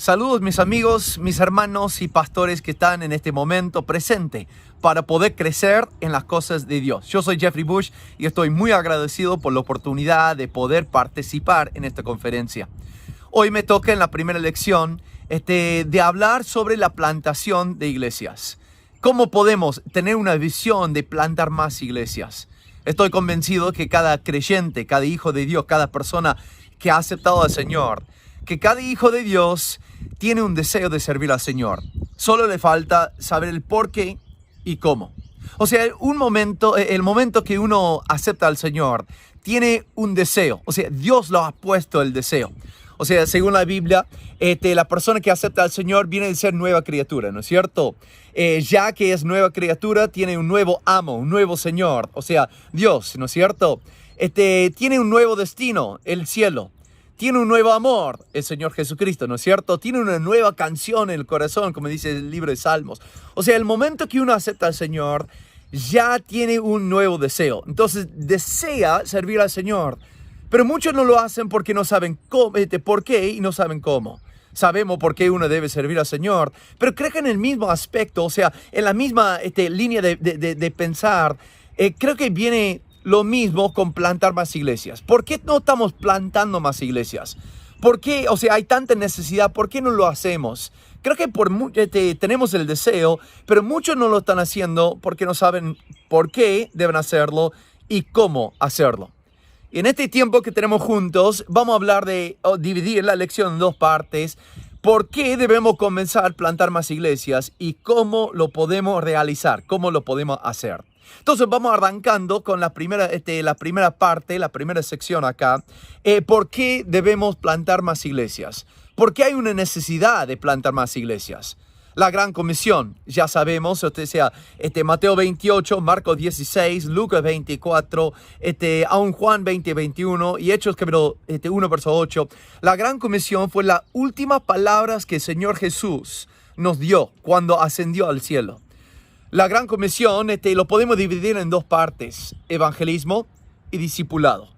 Saludos mis amigos, mis hermanos y pastores que están en este momento presente para poder crecer en las cosas de Dios. Yo soy Jeffrey Bush y estoy muy agradecido por la oportunidad de poder participar en esta conferencia. Hoy me toca en la primera lección de hablar sobre la plantación de iglesias. ¿Cómo podemos tener una visión de plantar más iglesias? Estoy convencido que cada creyente, cada hijo de Dios, cada persona que ha aceptado al Señor, que cada hijo de Dios tiene un deseo de servir al Señor. Solo le falta saber el por qué y cómo. O sea, el momento que uno acepta al Señor, tiene un deseo. O sea, Dios lo ha puesto el deseo. O sea, según la Biblia, la persona que acepta al Señor viene de ser nueva criatura, ¿no es cierto? Ya que es nueva criatura, tiene un nuevo amo, un nuevo Señor. O sea, Dios, ¿no es cierto? Tiene un nuevo destino, el cielo. Tiene un nuevo amor, el Señor Jesucristo, ¿no es cierto? Tiene una nueva canción en el corazón, como dice el libro de Salmos. O sea, el momento que uno acepta al Señor, ya tiene un nuevo deseo. Entonces, desea servir al Señor. Pero muchos no lo hacen porque no saben por qué y no saben cómo. Sabemos por qué uno debe servir al Señor, pero creo que en el mismo aspecto, o sea, en la misma línea de pensar, creo que viene lo mismo con plantar más iglesias. ¿Por qué no estamos plantando más iglesias? ¿Por qué? O sea, hay tanta necesidad. ¿Por qué no lo hacemos? Creo que tenemos el deseo, pero muchos no lo están haciendo porque no saben por qué deben hacerlo y cómo hacerlo. Y en este tiempo que tenemos juntos, vamos a hablar dividir la lección en dos partes. ¿Por qué debemos comenzar a plantar más iglesias y cómo lo podemos realizar? ¿Cómo lo podemos hacer? Entonces vamos arrancando con la primera parte, la primera sección acá. ¿Por qué debemos plantar más iglesias? ¿Por qué hay una necesidad de plantar más iglesias? La Gran Comisión, ya sabemos, Mateo 28, Marcos 16, Lucas 24, aún Juan 20, 21 y Hechos 1, verso 8. La Gran Comisión fue las últimas palabras que el Señor Jesús nos dio cuando ascendió al cielo. La Gran Comisión lo podemos dividir en dos partes, evangelismo y discipulado.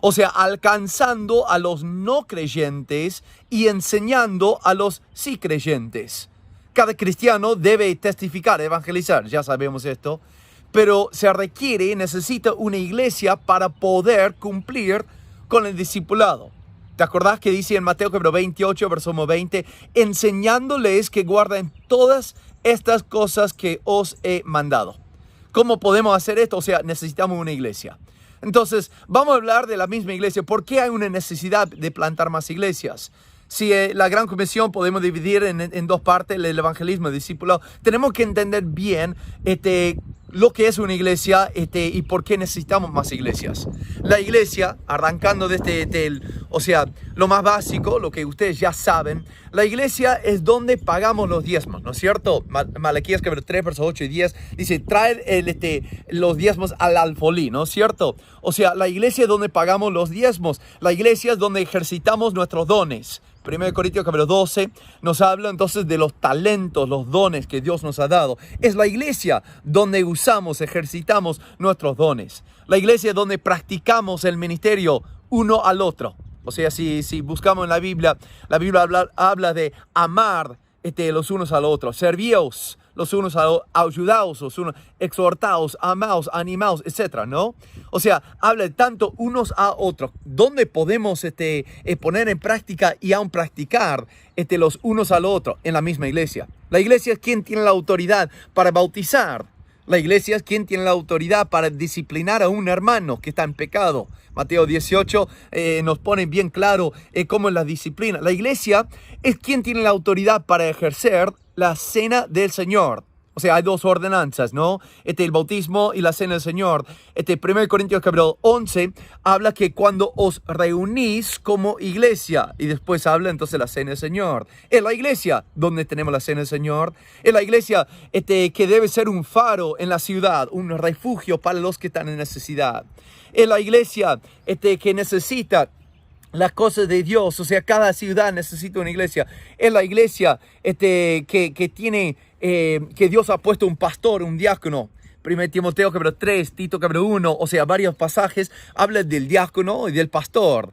O sea, alcanzando a los no creyentes y enseñando a los sí creyentes. Cada cristiano debe testificar, evangelizar, ya sabemos esto, pero necesita una iglesia para poder cumplir con el discipulado. ¿Te acordás que dice en Mateo 28, verso 20, enseñándoles que guarden todas estas cosas que os he mandado? ¿Cómo podemos hacer esto? O sea, necesitamos una iglesia. Entonces, vamos a hablar de la misma iglesia. ¿Por qué hay una necesidad de plantar más iglesias? Si la Gran Comisión podemos dividir en dos partes, el evangelismo y el discipulado, tenemos que entender bien lo que es una iglesia y por qué necesitamos más iglesias. La iglesia, arrancando lo más básico, lo que ustedes ya saben, la iglesia es donde pagamos los diezmos, ¿no es cierto? Malaquías 3, versos 8 y 10 dice, traer los diezmos al alfolí, ¿no es cierto? O sea, la iglesia es donde pagamos los diezmos, la iglesia es donde ejercitamos nuestros dones. 1 Corintios 12 nos habla entonces de los talentos, los dones que Dios nos ha dado. Es la iglesia donde ejercitamos nuestros dones. La iglesia es donde practicamos el ministerio uno al otro. O sea, si buscamos en la Biblia habla de amar los unos a los otros, servíos los unos a los otros, ayudaos los unos, exhortaos, amaos, animaos, etc., ¿no? O sea, habla de tanto unos a otros, donde podemos poner en práctica y aún practicar los unos a los otros en la misma iglesia. La iglesia es quien tiene la autoridad para bautizar. La iglesia es quien tiene la autoridad para disciplinar a un hermano que está en pecado. Mateo 18 nos pone bien claro cómo es la disciplina. La iglesia es quien tiene la autoridad para ejercer la cena del Señor. O sea, hay dos ordenanzas, ¿no? El bautismo y la cena del Señor. 1 Corintios 11 habla que cuando os reunís como iglesia, y después habla entonces de la cena del Señor. Es la iglesia donde tenemos la cena del Señor. Es la iglesia que debe ser un faro en la ciudad, un refugio para los que están en necesidad. Es la iglesia que necesita las cosas de Dios. O sea, cada ciudad necesita una iglesia. Es la iglesia que tiene... que Dios ha puesto un pastor, un diácono. 1 Timoteo 3, Tito 1, o sea, varios pasajes hablan del diácono y del pastor.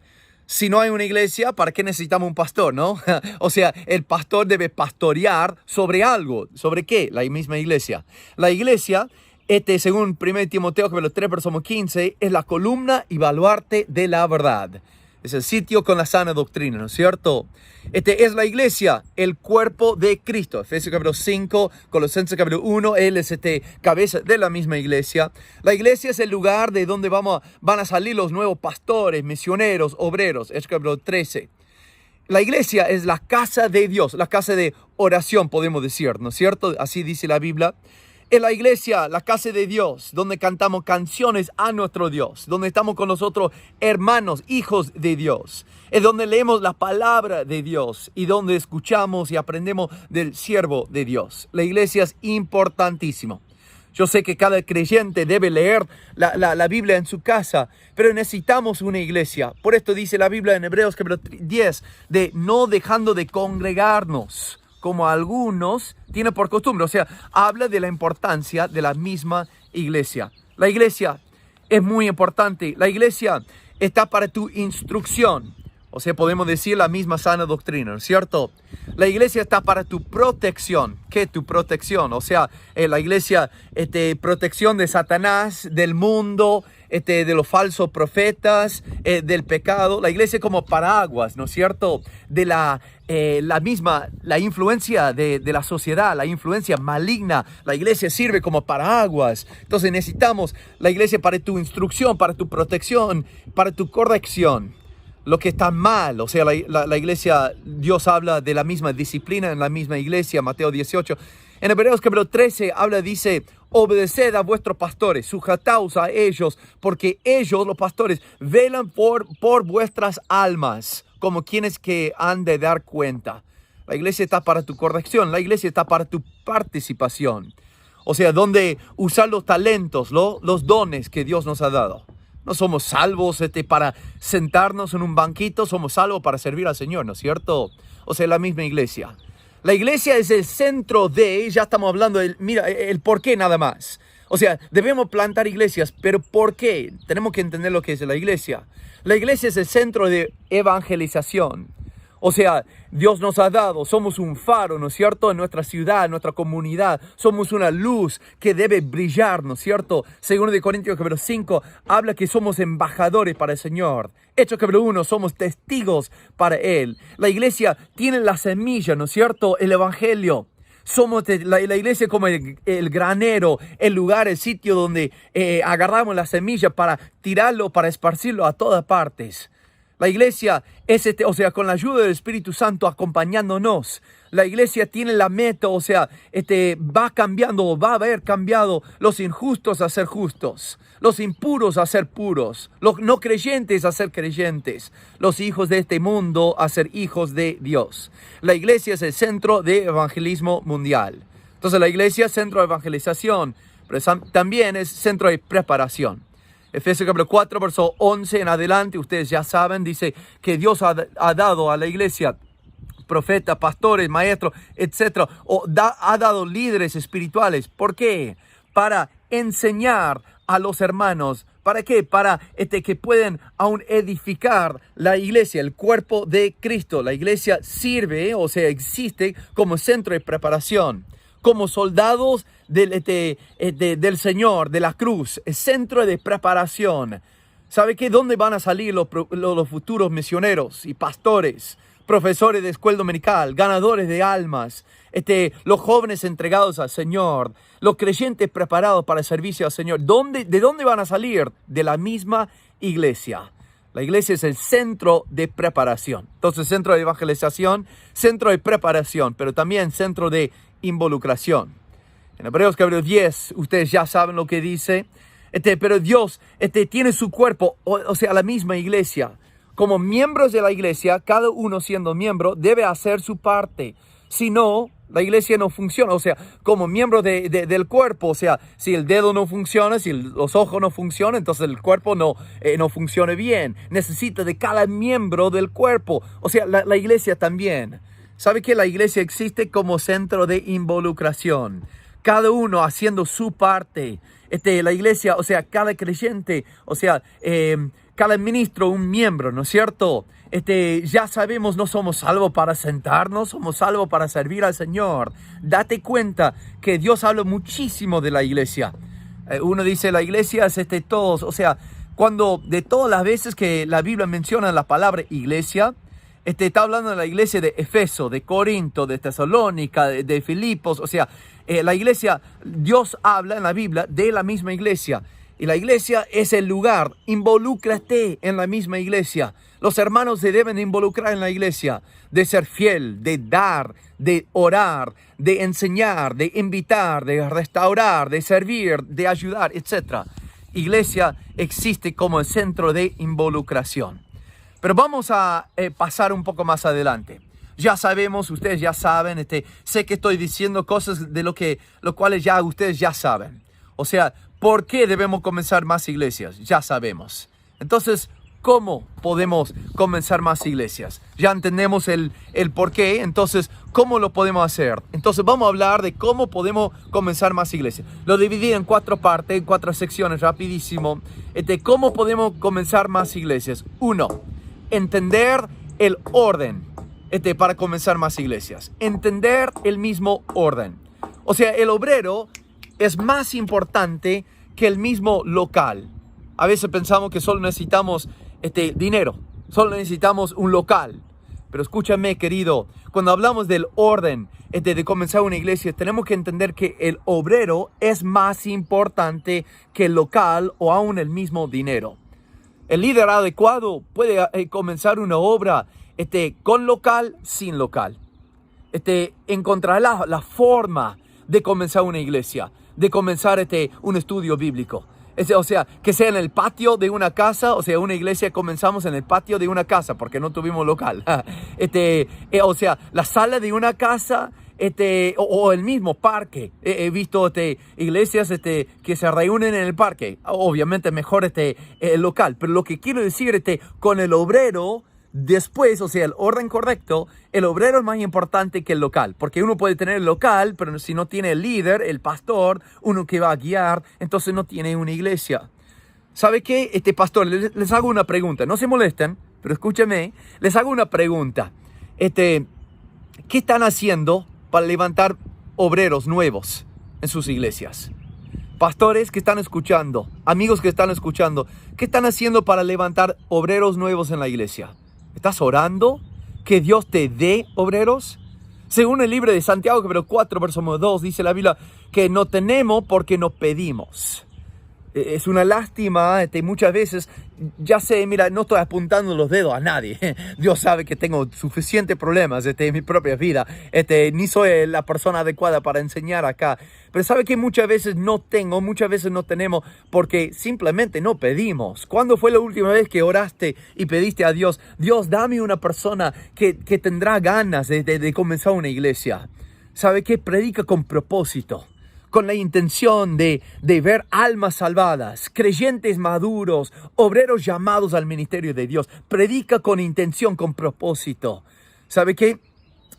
Si no hay una iglesia, ¿para qué necesitamos un pastor, no? O sea, el pastor debe pastorear sobre algo. ¿Sobre qué? La misma iglesia. La iglesia, según 1 Timoteo capítulo 3, versículo 15, es la columna y baluarte de la verdad. Es el sitio con la sana doctrina, ¿no es cierto? Es la iglesia, el cuerpo de Cristo. Efesios capítulo 5, Colosenses capítulo 1, Él es cabeza de la misma iglesia. La iglesia es el lugar de donde van a salir los nuevos pastores, misioneros, obreros. Efesios capítulo 13. La iglesia es la casa de Dios, la casa de oración, podemos decir, ¿no es cierto? Así dice la Biblia. En la iglesia, la casa de Dios, donde cantamos canciones a nuestro Dios, donde estamos con nosotros hermanos, hijos de Dios. Es donde leemos la palabra de Dios y donde escuchamos y aprendemos del siervo de Dios. La iglesia es importantísimo. Yo sé que cada creyente debe leer la Biblia en su casa, pero necesitamos una iglesia. Por esto dice la Biblia en Hebreos capítulo 10, de no dejando de congregarnos, como algunos tienen por costumbre. O sea, habla de la importancia de la misma iglesia. La iglesia es muy importante. La iglesia está para tu instrucción. O sea, podemos decir la misma sana doctrina, ¿no es cierto? La iglesia está para tu protección. ¿Qué es tu protección? O sea, la iglesia, protección de Satanás, del mundo, de los falsos profetas, del pecado. La iglesia como paraguas, ¿no es cierto? De la influencia de la sociedad, la influencia maligna. La iglesia sirve como paraguas. Entonces necesitamos la iglesia para tu instrucción, para tu protección, para tu corrección. Lo que está mal, o sea, la iglesia, Dios habla de la misma disciplina en la misma iglesia, Mateo 18. En Hebreos capítulo 13 dice, obedeced a vuestros pastores, sujetaos a ellos, porque ellos, los pastores, velan por vuestras almas, como quienes que han de dar cuenta. La iglesia está para tu corrección, la iglesia está para tu participación. O sea, donde usar los talentos, los dones que Dios nos ha dado. No somos salvos para sentarnos en un banquito, somos salvos para servir al Señor, ¿no es cierto? O sea, la misma iglesia. La iglesia es el centro ya estamos hablando el por qué nada más. O sea, debemos plantar iglesias, pero ¿por qué? Tenemos que entender lo que es la iglesia. La iglesia es el centro de evangelización. O sea, Dios nos ha dado, somos un faro, ¿no es cierto? En nuestra ciudad, en nuestra comunidad, somos una luz que debe brillar, ¿no es cierto? Segundo de Corintios capítulo 5 habla que somos embajadores para el Señor. Hechos capítulo 1, somos testigos para Él. La iglesia tiene la semilla, ¿no es cierto? El evangelio. Somos la iglesia como el granero, el lugar, el sitio donde agarramos la semilla para tirarlo, para esparcirlo a todas partes. La iglesia es, con la ayuda del Espíritu Santo acompañándonos. La iglesia tiene la meta, va cambiando, va a haber cambiado los injustos a ser justos, los impuros a ser puros, los no creyentes a ser creyentes, los hijos de este mundo a ser hijos de Dios. La iglesia es el centro de evangelismo mundial. Entonces la iglesia es centro de evangelización, pero también es centro de preparación. Efesios capítulo 4, verso 11 en adelante, ustedes ya saben, dice que Dios ha dado a la iglesia profetas, pastores, maestros, etc. Ha dado líderes espirituales. ¿Por qué? Para enseñar a los hermanos. ¿Para qué? Para que puedan aún edificar la iglesia, el cuerpo de Cristo. La iglesia sirve, existe como centro de preparación. Como soldados del Señor, de la cruz, el centro de preparación. ¿Sabe qué? ¿Dónde van a salir los futuros misioneros y pastores, profesores de escuela dominical, ganadores de almas, los jóvenes entregados al Señor, los creyentes preparados para el servicio al Señor? ¿De dónde van a salir? De la misma iglesia. La iglesia es el centro de preparación. Entonces, centro de evangelización, centro de preparación, pero también centro de involucración. En Hebreos capítulo 10, ustedes ya saben lo que dice. Pero Dios tiene su cuerpo, la misma iglesia. Como miembros de la iglesia, cada uno siendo miembro, debe hacer su parte. Si no, la iglesia no funciona. Como miembro del cuerpo, si el dedo no funciona, si los ojos no funcionan, entonces el cuerpo no funciona bien. Necesita de cada miembro del cuerpo. La iglesia también. ¿Sabe que la iglesia existe como centro de involucración? Cada uno haciendo su parte. La iglesia, cada creyente, cada ministro un miembro, ¿no es cierto? Ya sabemos, no somos salvos para sentarnos, somos salvos para servir al Señor. Date cuenta que Dios habla muchísimo de la iglesia. Uno dice, la iglesia es todos, o sea, cuando de todas las veces que la Biblia menciona la palabra iglesia, está hablando de la iglesia de Efeso, de Corinto, de Tesalónica, de Filipos, o sea, la iglesia, Dios habla en la Biblia de la misma iglesia. Y la iglesia es el lugar. Involúcrate en la misma iglesia. Los hermanos se deben involucrar en la iglesia. De ser fiel, de dar, de orar, de enseñar, de invitar, de restaurar, de servir, de ayudar, etc. Iglesia existe como el centro de involucración. Pero vamos a pasar un poco más adelante. Ya sabemos, ustedes ya saben, sé que estoy diciendo cosas de lo cuales ya ustedes ya saben. O sea, ¿por qué debemos comenzar más iglesias? Ya sabemos. Entonces, ¿cómo podemos comenzar más iglesias? Ya entendemos el por qué, entonces, ¿cómo lo podemos hacer? Entonces, vamos a hablar de cómo podemos comenzar más iglesias. Lo dividí en 4 partes, en 4 secciones, rapidísimo. ¿Cómo podemos comenzar más iglesias? 1, entender el orden para comenzar más iglesias. Entender el mismo orden. O sea, el obrero es más importante que el mismo local. A veces pensamos que solo necesitamos dinero, solo necesitamos un local. Pero escúchame, querido, cuando hablamos del orden de comenzar una iglesia, tenemos que entender que el obrero es más importante que el local o aún el mismo dinero. El líder adecuado puede comenzar una obra con local, sin local. Encontrará la forma de comenzar una iglesia, de comenzar un estudio bíblico. O sea, que sea en el patio de una casa, o sea, una iglesia comenzamos en el patio de una casa porque no tuvimos local. O sea, la sala de una casa, o el mismo parque. He visto iglesias que se reúnen en el parque. Obviamente mejor el local. Pero lo que quiero decir con el obrero, después, o sea, el orden correcto, el obrero es más importante que el local. Porque uno puede tener el local, pero si no tiene el líder, el pastor, uno que va a guiar, entonces no tiene una iglesia. ¿Sabe qué? Pastor, les hago una pregunta. No se molesten, pero escúchame. Les hago una pregunta. ¿Qué están haciendo para levantar obreros nuevos en sus iglesias? Pastores que están escuchando, amigos que están escuchando, ¿qué están haciendo para levantar obreros nuevos en la iglesia? ¿Estás orando que Dios te dé obreros? Según el libro de Santiago, capítulo 4, verso 2, dice la Biblia que no tenemos porque no pedimos. Es una lástima, muchas veces, ya sé, mira, no estoy apuntando los dedos a nadie. Dios sabe que tengo suficientes problemas en mi propia vida. Ni soy la persona adecuada para enseñar acá. Pero sabe que muchas veces no tenemos porque simplemente no pedimos. ¿Cuándo fue la última vez que oraste y pediste a Dios? Dios, dame una persona que tendrá ganas de comenzar una iglesia. ¿Sabe qué? Predica con propósito, con la intención de ver almas salvadas, creyentes maduros, obreros llamados al ministerio de Dios. Predica con intención, con propósito. ¿Sabe qué?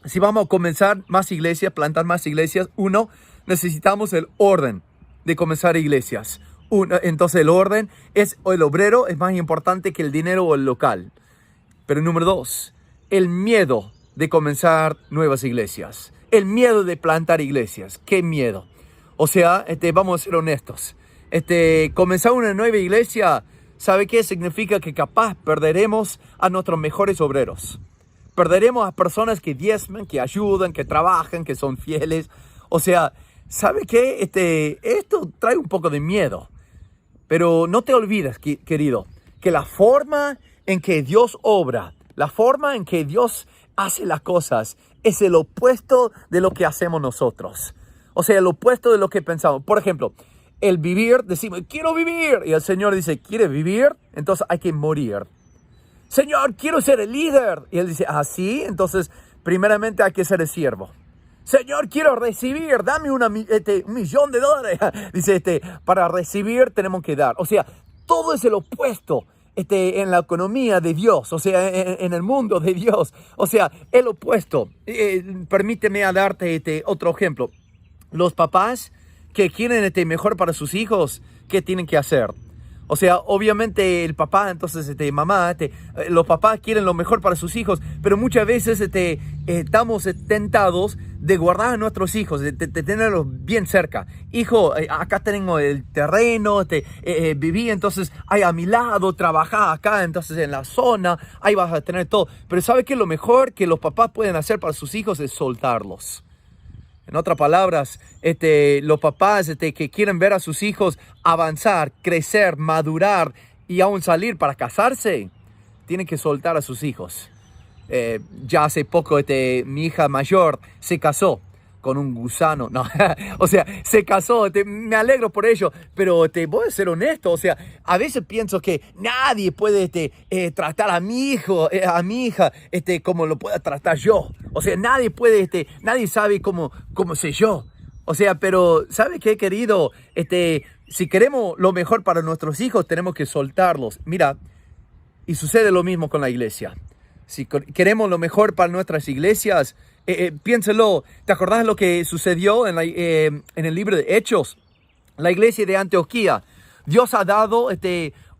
Si vamos a comenzar más iglesias, plantar más iglesias, 1, necesitamos el orden de comenzar iglesias. Entonces el orden el obrero es más importante que el dinero o el local. Pero número 2, el miedo de comenzar nuevas iglesias. El miedo de plantar iglesias. ¿Qué miedo? O sea, vamos a ser honestos. Comenzar una nueva iglesia, ¿sabe qué? Significa que capaz perderemos a nuestros mejores obreros. Perderemos a personas que diezman, que ayudan, que trabajan, que son fieles. O sea, ¿sabe qué? Esto trae un poco de miedo. Pero no te olvides, querido, que la forma en que Dios obra, la forma en que Dios hace las cosas, es el opuesto de lo que hacemos nosotros. O sea, el opuesto de lo que pensamos. Por ejemplo, el vivir, decimos, quiero vivir. Y el Señor dice, ¿quieres vivir? Entonces hay que morir. Señor, quiero ser el líder. Y Él dice, ¿sí? Entonces, primeramente hay que ser el siervo. Señor, quiero recibir, dame $1 millón. Dice, para recibir tenemos que dar. O sea, todo es el opuesto en la economía de Dios, o sea, en el mundo de Dios. O sea, el opuesto. Permíteme darte otro ejemplo. Los papás que quieren mejor para sus hijos, ¿qué tienen que hacer? O sea, obviamente el papá, entonces, mamá, los papás quieren lo mejor para sus hijos, pero muchas veces estamos tentados de guardar a nuestros hijos, de tenerlos bien cerca. Hijo, acá tengo el terreno, viví entonces ahí a mi lado, trabajá acá, entonces en la zona, ahí vas a tener todo. Pero ¿sabe qué? Lo mejor que los papás pueden hacer para sus hijos es soltarlos. En otras palabras, los papás que quieren ver a sus hijos avanzar, crecer, madurar y aún salir para casarse, tienen que soltar a sus hijos. Ya hace poco mi hija mayor se casó con un gusano. No, o sea, se casó, me alegro por ello, pero voy a ser honesto, o sea, a veces pienso que nadie puede tratar a mi hijo, a mi hija, como lo pueda tratar yo. O sea, nadie puede, nadie sabe cómo sé yo. O sea, pero ¿sabe qué, querido? Si queremos lo mejor para nuestros hijos, tenemos que soltarlos. Mira, y sucede lo mismo con la iglesia. Si queremos lo mejor para nuestras iglesias, piénselo. ¿Te acordás de lo que sucedió en el libro de Hechos? La iglesia de Antioquía. Dios ha dado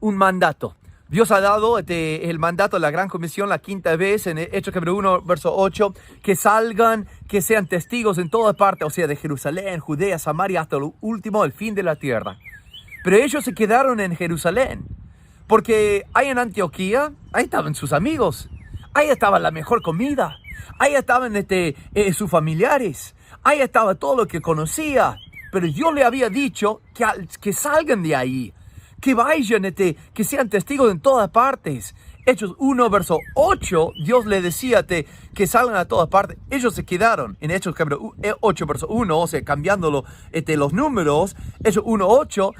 un mandato. Dios ha dado el mandato de la Gran Comisión la quinta vez en Hechos capítulo 1, verso 8, que salgan, que sean testigos en toda parte, o sea, de Jerusalén, Judea, Samaria, hasta lo último, el fin de la tierra. Pero ellos se quedaron en Jerusalén, porque ahí en Antioquía, ahí estaban sus amigos, ahí estaba la mejor comida, ahí estaban sus familiares, ahí estaba todo lo que conocía. Pero yo le había dicho que salgan de ahí, que vayan, que sean testigos en todas partes. Hechos 1, verso 8, Dios le decía que salgan a todas partes. Ellos se quedaron en Hechos 8, verso 1, o sea, cambiándolo los números. Hechos 1, 8,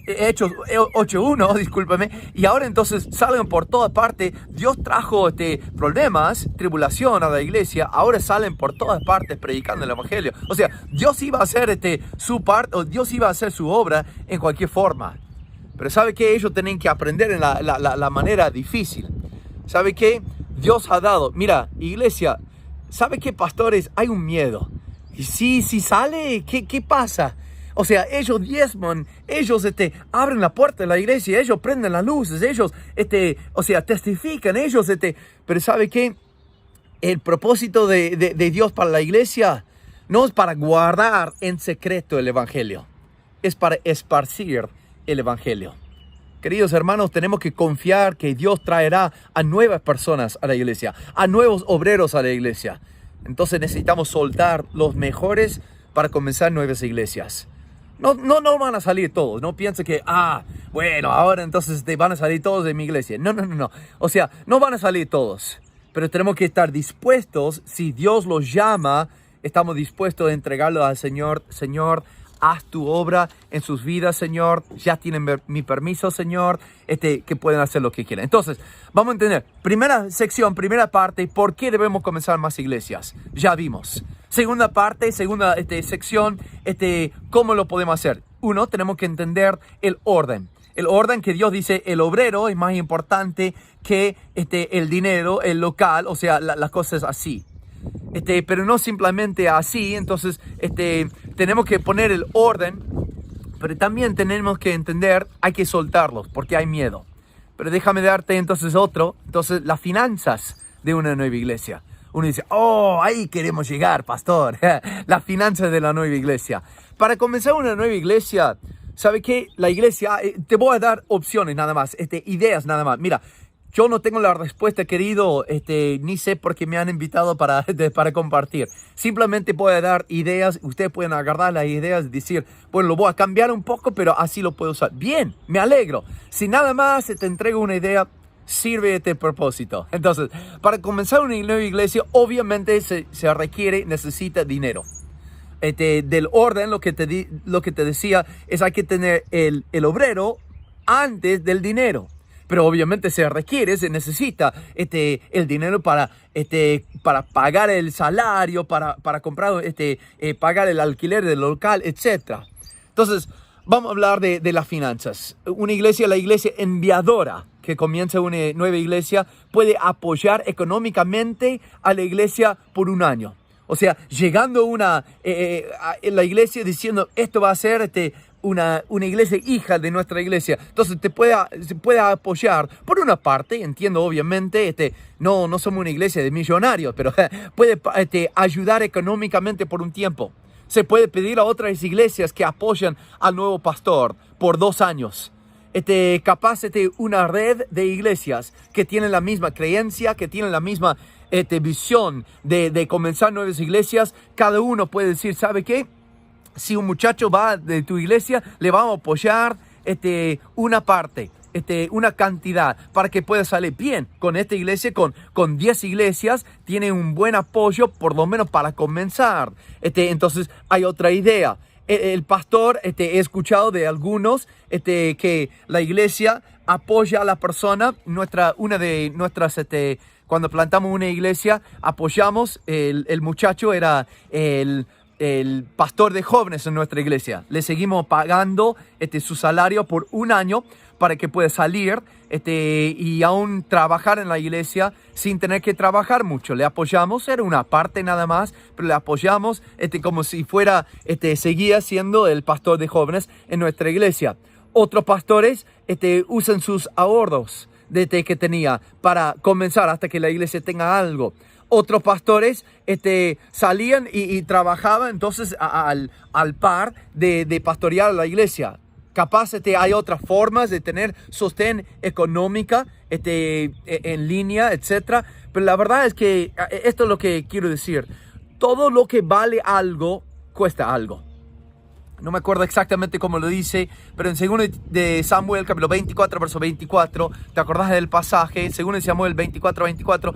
Hechos 8, 1, discúlpeme. Y ahora entonces salgan por todas partes. Dios trajo problemas, tribulación a la iglesia. Ahora salen por todas partes predicando el evangelio. O sea, Dios iba a hacer su parte, o Dios iba a hacer su obra en cualquier forma. Pero ¿sabe qué? Ellos tienen que aprender en la manera difícil. ¿Sabe qué? Dios ha dado. Mira, iglesia, ¿sabe qué, pastores? Hay un miedo. Y si sale, ¿qué pasa? O sea, ellos diezman, ellos abren la puerta de la iglesia, ellos prenden las luces, ellos, o sea, testifican, ellos, Pero ¿sabe qué? El propósito de Dios para la iglesia no es para guardar en secreto el evangelio. Es para esparcir el evangelio. Queridos hermanos, tenemos que confiar que Dios traerá a nuevas personas a la iglesia, a nuevos obreros a la iglesia. Entonces necesitamos soltar los mejores para comenzar nuevas iglesias. No van a salir todos. No piense que, bueno, ahora entonces van a salir todos de mi iglesia. No. O sea, no van a salir todos. Pero tenemos que estar dispuestos, si Dios los llama, estamos dispuestos a entregarlo al Señor. Señor, haz tu obra en sus vidas, Señor. Ya tienen mi permiso, Señor, que pueden hacer lo que quieran. Entonces, vamos a entender. Primera sección, primera parte, ¿por qué debemos comenzar más iglesias? Ya vimos. Segunda parte, segunda sección, ¿cómo lo podemos hacer? Uno, tenemos que entender el orden. El orden que Dios dice, el obrero es más importante que el dinero, el local, o sea, las cosas así. Pero no simplemente así. Entonces tenemos que poner el orden, pero también tenemos que entender, hay que soltarlos porque hay miedo. Pero déjame darte entonces las finanzas de una nueva iglesia. Uno dice, ahí queremos llegar, pastor. Las finanzas de la nueva iglesia. Para comenzar una nueva iglesia, ¿sabe qué? La iglesia, te voy a dar opciones nada más, ideas nada más. Mira, yo no tengo la respuesta, querido, ni sé por qué me han invitado para compartir. Simplemente voy a dar ideas, ustedes pueden agarrar las ideas y decir, bueno, lo voy a cambiar un poco, pero así lo puedo usar. Bien, me alegro. Si nada más te entrego una idea, sirve este propósito. Entonces, para comenzar una nueva iglesia, obviamente necesita dinero. Del orden, lo que te decía, es hay que tener el obrero antes del dinero. Pero obviamente se necesita el dinero para pagar el salario, para comprar, pagar el alquiler del local, etc. Entonces, vamos a hablar de las finanzas. La iglesia enviadora que comienza una nueva iglesia puede apoyar económicamente a la iglesia por un año. O sea, llegando la iglesia diciendo, esto va a ser una iglesia hija de nuestra iglesia. Entonces se puede apoyar. Por una parte, entiendo obviamente, no somos una iglesia de millonarios, pero puede ayudar económicamente por un tiempo. Se puede pedir a otras iglesias que apoyen al nuevo pastor por 2 años. Capaz una red de iglesias que tienen la misma creencia, que tienen la misma visión de comenzar nuevas iglesias. Cada uno puede decir, ¿sabe qué? Si un muchacho va de tu iglesia, le vamos a apoyar una parte, una cantidad, para que pueda salir bien. Con esta iglesia, con 10 iglesias, tiene un buen apoyo, por lo menos para comenzar. Entonces, hay otra idea. El pastor, he escuchado de algunos que la iglesia apoya a la persona. Una de nuestras, cuando plantamos una iglesia, apoyamos, el muchacho era el pastor de jóvenes en nuestra iglesia. Le seguimos pagando su salario por 1 año para que pueda salir y aún trabajar en la iglesia sin tener que trabajar mucho. Le apoyamos, era una parte nada más, pero le apoyamos como si fuera, seguía siendo el pastor de jóvenes en nuestra iglesia. Otros pastores usan sus ahorros que tenía para comenzar hasta que la iglesia tenga algo. Otros pastores salían y trabajaban entonces al par de pastorear la iglesia. Capaz hay otras formas de tener sostén económica en línea, etc. Pero la verdad es que esto es lo que quiero decir. Todo lo que vale algo, cuesta algo. No me acuerdo exactamente cómo lo dice, pero en 2 de Samuel, capítulo 24, verso 24, ¿te acordás del pasaje? 2 de Samuel 24, 24,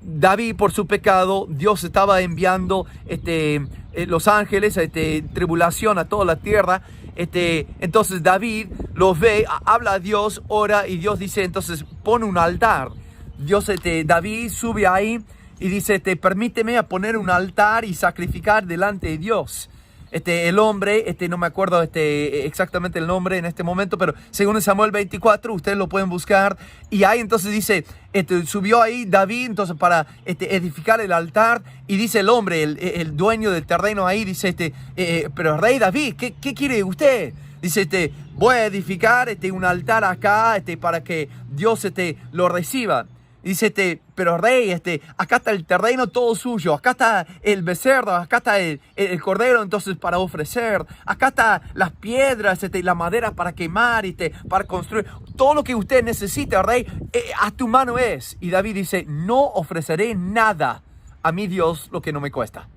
David, por su pecado, Dios estaba enviando los ángeles, tribulación a toda la tierra. Entonces David los ve, habla a Dios, ora, y Dios dice, entonces pone un altar. David sube ahí y dice, permíteme a poner un altar y sacrificar delante de Dios. El hombre, no me acuerdo exactamente el nombre en este momento, pero según Samuel 24, ustedes lo pueden buscar. Y ahí entonces dice, subió ahí David entonces para edificar el altar. Y dice el hombre, el dueño del terreno ahí, dice, pero rey David, ¿qué quiere usted? Dice, voy a edificar un altar acá para que Dios lo reciba. Dice, pero rey, acá está el terreno todo suyo, acá está el becerro, acá está el cordero entonces para ofrecer, acá está las piedras, la madera para quemar, para construir, todo lo que usted necesita, rey, a tu mano es. Y David dice, no ofreceré nada a mi Dios lo que no me cuesta.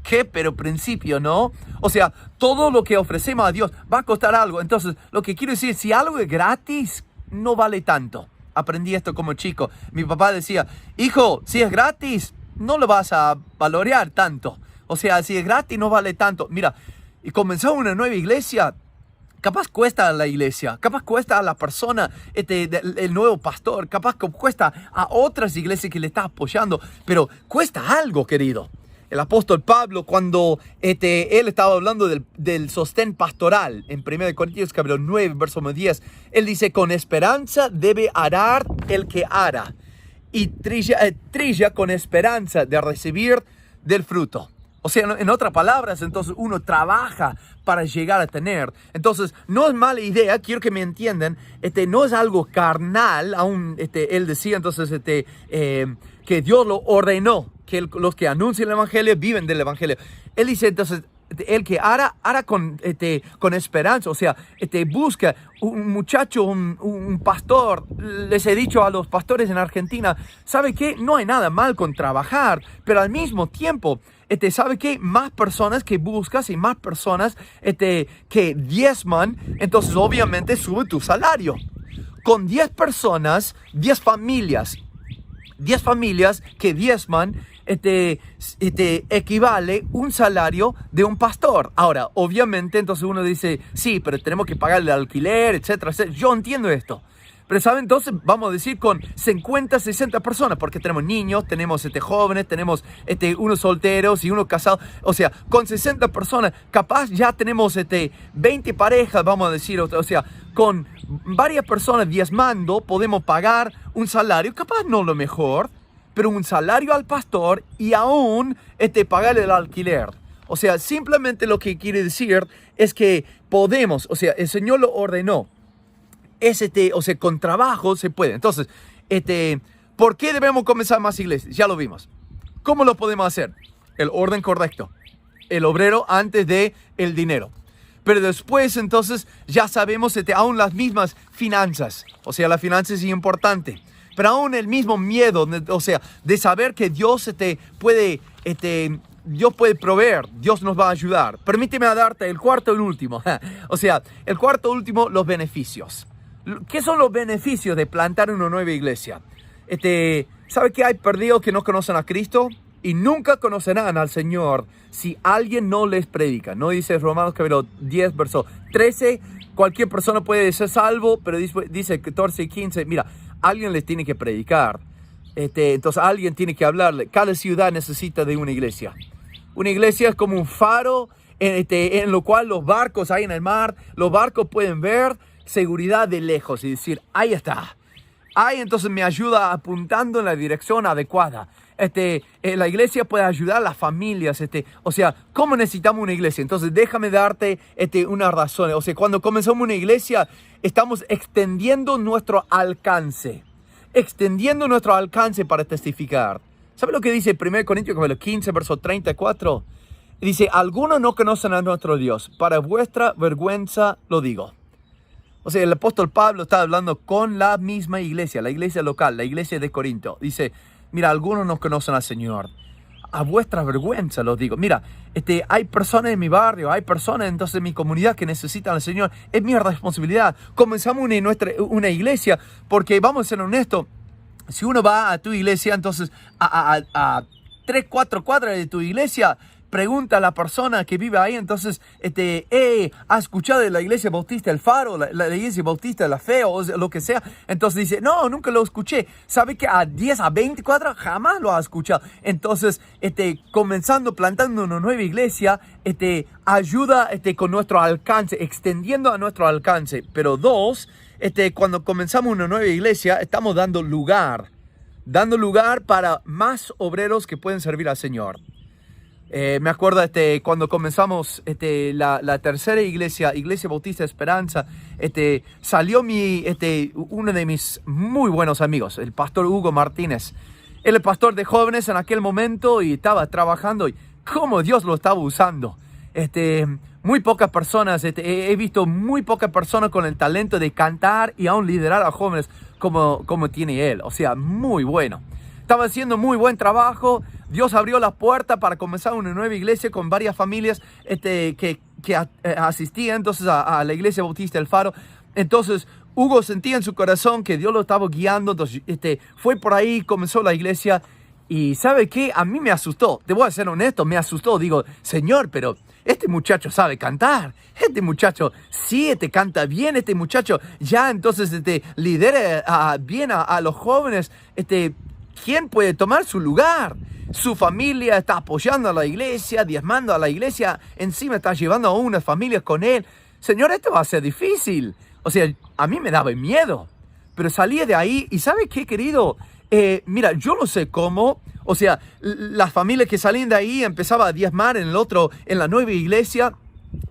¿Qué? Pero principio, ¿no? O sea, todo lo que ofrecemos a Dios va a costar algo. Entonces, lo que quiero decir, si algo es gratis, no vale tanto. Aprendí esto como chico. Mi papá decía, hijo, si es gratis, no lo vas a valorar tanto. O sea, si es gratis, no vale tanto. Mira, y comenzó una nueva iglesia, capaz cuesta a la iglesia, capaz cuesta a la persona, el nuevo pastor, capaz cuesta a otras iglesias que le está apoyando, pero cuesta algo, querido. El apóstol Pablo, cuando él estaba hablando del sostén pastoral, en 1 Corintios capítulo 9, verso 10, él dice, con esperanza debe arar el que ara, y trilla con esperanza de recibir del fruto. O sea, en otras palabras, entonces uno trabaja para llegar a tener. Entonces, no es mala idea, quiero que me entiendan, no es algo carnal, aún él decía entonces que Dios lo ordenó, que los que anuncian el evangelio viven del evangelio. Él dice entonces, el que ara con esperanza, o sea, busca un muchacho, un pastor. Les he dicho a los pastores en Argentina, ¿sabe qué? No hay nada mal con trabajar, pero al mismo tiempo, ¿sabe qué? Más personas que buscas y más personas que diezman, entonces obviamente sube tu salario. Con 10 personas, 10 familias que diezman, equivale un salario de un pastor. Ahora, obviamente, entonces uno dice, sí, pero tenemos que pagar el alquiler, etcétera, etcétera. Yo entiendo esto. Pero, ¿saben? Entonces, vamos a decir con 50, 60 personas, porque tenemos niños, tenemos jóvenes, tenemos unos solteros y unos casados. O sea, con 60 personas, capaz ya tenemos 20 parejas, vamos a decir. O sea, con varias personas diezmando, podemos pagar un salario, capaz no lo mejor, pero un salario al pastor y aún pagarle el alquiler. O sea, simplemente lo que quiere decir es que podemos, o sea, el Señor lo ordenó. O sea, con trabajo se puede. Entonces, ¿por qué debemos comenzar más iglesias? Ya lo vimos. ¿Cómo lo podemos hacer? El orden correcto. El obrero antes de el dinero. Pero después, entonces, ya sabemos aún las mismas finanzas. O sea, la finanza es importante. Pero aún el mismo miedo, o sea, de saber que Dios Dios puede proveer, Dios nos va a ayudar. Permíteme darte el cuarto y último. O sea, el cuarto y último, los beneficios. ¿Qué son los beneficios de plantar una nueva iglesia? ¿Sabe que hay perdidos que no conocen a Cristo? Y nunca conocerán al Señor si alguien no les predica. No dice Romanos capítulo 10, verso 13. Cualquier persona puede ser salvo, pero dice 14 y 15. Mira, alguien les tiene que predicar. Entonces alguien tiene que hablarle. Cada ciudad necesita de una iglesia. Una iglesia es como un faro en lo cual los barcos ahí en el mar, los barcos pueden ver seguridad de lejos y decir, ahí está. Ahí entonces me ayuda apuntando en la dirección adecuada. La iglesia puede ayudar a las familias. O sea, ¿cómo necesitamos una iglesia? Entonces déjame darte una razón. O sea, cuando comenzamos una iglesia, estamos extendiendo nuestro alcance. Extendiendo nuestro alcance para testificar. ¿Sabe lo que dice 1 Corintios 15, verso 34? Dice, algunos no conocen a nuestro Dios. Para vuestra vergüenza lo digo. O sea, el apóstol Pablo está hablando con la misma iglesia, la iglesia local, la iglesia de Corinto. Dice, mira, algunos no conocen al Señor. A vuestra vergüenza lo digo. Mira, hay personas en mi barrio, hay personas entonces en mi comunidad que necesitan al Señor. Es mi responsabilidad. Comenzamos una iglesia porque, vamos a ser honestos, si uno va a tu iglesia, entonces a 3, 4 cuadras de tu iglesia, pregunta a la persona que vive ahí, entonces, ¿ha escuchado de la iglesia bautista El Faro, la iglesia bautista La Fe o lo que sea? Entonces dice, no, nunca lo escuché. ¿Sabe que a 10, a 20 cuadras jamás lo ha escuchado? Entonces, plantando una nueva iglesia, ayuda con nuestro alcance, extendiendo a nuestro alcance. Pero dos, cuando comenzamos una nueva iglesia, estamos dando lugar para más obreros que pueden servir al Señor. Me acuerdo cuando comenzamos la tercera iglesia Bautista Esperanza, salió uno de mis muy buenos amigos, el pastor Hugo Martínez. Él es pastor de jóvenes en aquel momento y estaba trabajando y cómo Dios lo estaba usando. Muy pocas personas, he visto muy pocas personas con el talento de cantar y aún liderar a jóvenes como tiene él. O sea, muy bueno. Estaba haciendo muy buen trabajo. Dios abrió la puerta para comenzar una nueva iglesia con varias familias que asistían entonces a la iglesia bautista El Faro. Entonces Hugo sentía en su corazón que Dios lo estaba guiando. Entonces fue por ahí, comenzó la iglesia. Y ¿sabe qué? A mí me asustó. Te voy a ser honesto, me asustó. Digo, Señor, pero este muchacho sabe cantar. Este muchacho sí canta bien. Este muchacho ya entonces lidera bien a los jóvenes. ¿Quién puede tomar su lugar? Su familia está apoyando a la iglesia, diezmando a la iglesia. Encima está llevando a unas familias con él. Señor, esto va a ser difícil. O sea, a mí me daba miedo. Pero salí de ahí y ¿sabe qué, querido? Mira, yo no sé cómo. O sea, las familias que salían de ahí empezaban a diezmar en la nueva iglesia.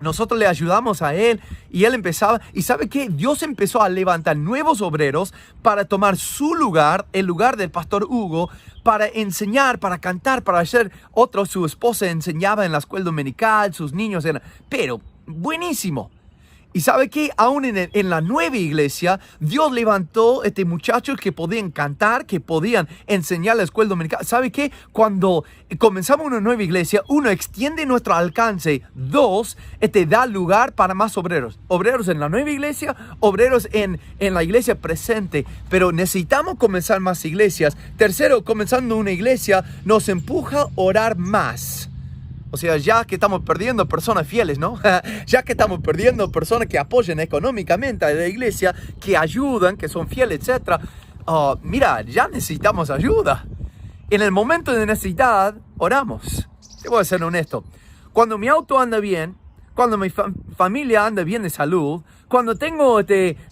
Nosotros le ayudamos a él y él empezaba. ¿Y sabe qué? Dios empezó a levantar nuevos obreros para tomar su lugar, el lugar del pastor Hugo, para enseñar, para cantar, para hacer otros. Su esposa enseñaba en la escuela dominical, sus niños eran. Pero buenísimo. Y ¿sabe qué? Aún en la nueva iglesia, Dios levantó muchachos que podían cantar, que podían enseñar la escuela dominical. ¿Sabe qué? Cuando comenzamos una nueva iglesia, uno, extiende nuestro alcance. Dos, da lugar para más obreros. Obreros en la nueva iglesia, obreros en la iglesia presente. Pero necesitamos comenzar más iglesias. Tercero, comenzando una iglesia, nos empuja a orar más. O sea, ya que estamos perdiendo personas fieles, ¿no? Ya que estamos perdiendo personas que apoyan económicamente a la iglesia, que ayudan, que son fieles, etc. Mira, ya necesitamos ayuda. En el momento de necesidad, oramos. Te voy a ser honesto. Cuando mi auto anda bien, cuando mi familia anda bien de salud, cuando tengo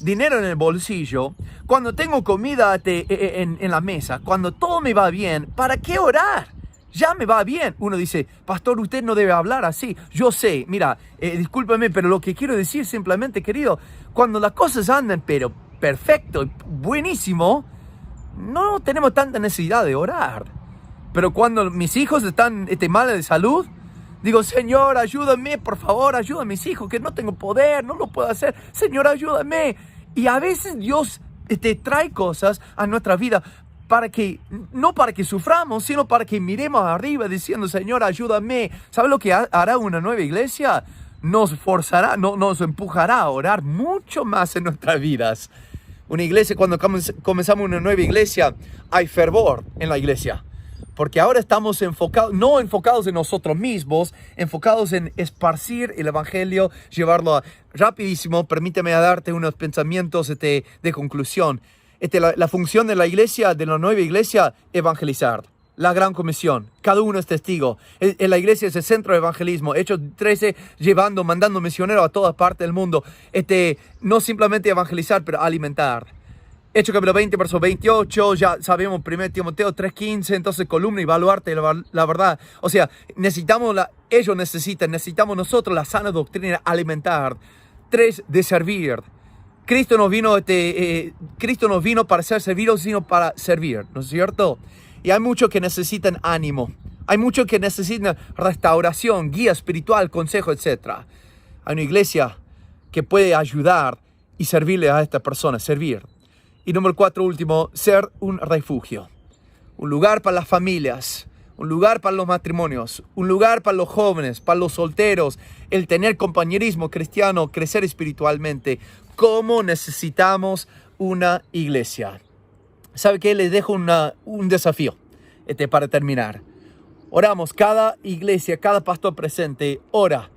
dinero en el bolsillo, cuando tengo comida en la mesa, cuando todo me va bien, ¿para qué orar? ya me va bien. Uno dice, pastor, usted no debe hablar así. Yo sé, mira, discúlpeme, pero lo que quiero decir simplemente, querido, cuando las cosas andan, pero perfecto, buenísimo, no tenemos tanta necesidad de orar. Pero cuando mis hijos están mal de salud, digo, Señor, ayúdame, por favor, ayuda a mis hijos, que no tengo poder, no lo puedo hacer. Señor, ayúdame. Y a veces Dios trae cosas a nuestra vida no para que suframos, sino para que miremos arriba diciendo, Señor, ayúdame. ¿Sabe lo que hará una nueva iglesia? Nos forzará, nos empujará a orar mucho más en nuestras vidas. Una iglesia, cuando comenzamos una nueva iglesia, hay fervor en la iglesia. Porque ahora estamos no enfocados en nosotros mismos, enfocados en esparcir el evangelio, llevarlo rapidísimo. Permíteme darte unos pensamientos de conclusión. La función de la iglesia, de la nueva iglesia, evangelizar. La gran comisión. Cada uno es testigo. En la iglesia es el centro de evangelismo. Hechos 13, mandando misioneros a todas partes del mundo. No simplemente evangelizar, pero alimentar. Hechos capítulo 20, verso 28, ya sabemos, 1 Timoteo 3:15, entonces columna y baluarte la verdad. O sea, necesitamos necesitamos nosotros la sana doctrina, alimentar. 3, de servir. Cristo no vino para ser servido, sino para servir, ¿no es cierto? Y hay muchos que necesitan ánimo. Hay muchos que necesitan restauración, guía espiritual, consejo, etc. Hay una iglesia que puede ayudar y servirle a esta persona, servir. Y número 4, último, ser un refugio. Un lugar para las familias, un lugar para los matrimonios, un lugar para los jóvenes, para los solteros, el tener compañerismo cristiano, crecer espiritualmente. ¿Cómo necesitamos una iglesia? ¿Sabe qué? Les dejo un desafío para terminar. Oramos, cada iglesia, cada pastor presente, ora.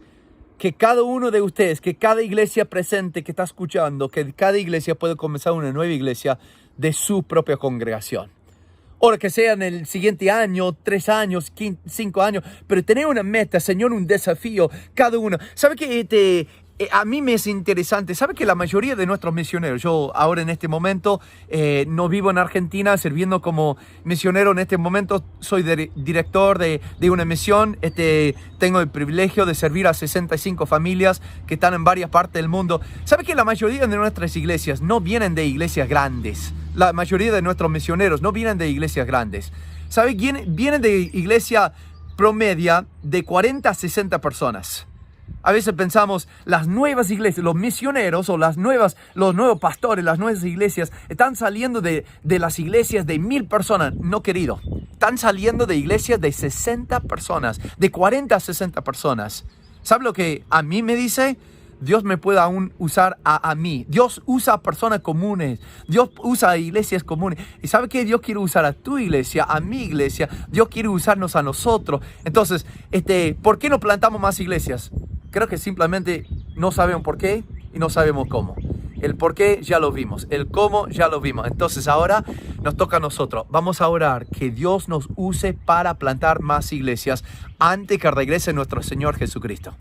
Que cada uno de ustedes, que cada iglesia presente que está escuchando, que cada iglesia pueda comenzar una nueva iglesia de su propia congregación. Ahora que sea en el siguiente año, 3 años, 5 años, pero tener una meta, Señor, un desafío, cada uno. ¿Sabe qué? A mí me es interesante. ¿Sabe que la mayoría de nuestros misioneros, yo ahora en este momento no vivo en Argentina sirviendo como misionero en este momento, soy director de una misión, tengo el privilegio de servir a 65 familias que están en varias partes del mundo. ¿Sabe que la mayoría de nuestras iglesias no vienen de iglesias grandes? La mayoría de nuestros misioneros no vienen de iglesias grandes. ¿Sabe? Vienen de iglesia promedia de 40 a 60 personas. A veces pensamos, las nuevas iglesias, los misioneros o los nuevos pastores, las nuevas iglesias, están saliendo de las iglesias de 1000 personas. No, querido. Están saliendo de iglesias de 60 personas, de 40 a 60 personas. ¿Sabe lo que a mí me dice? Dios me puede aún usar a mí. Dios usa a personas comunes. Dios usa a iglesias comunes. ¿Y sabe qué? Dios quiere usar a tu iglesia, a mi iglesia. Dios quiere usarnos a nosotros. Entonces, ¿por qué no plantamos más iglesias? Creo que simplemente no sabemos por qué y no sabemos cómo. El por qué ya lo vimos, el cómo ya lo vimos. Entonces ahora nos toca a nosotros. Vamos a orar que Dios nos use para plantar más iglesias antes que regrese nuestro Señor Jesucristo.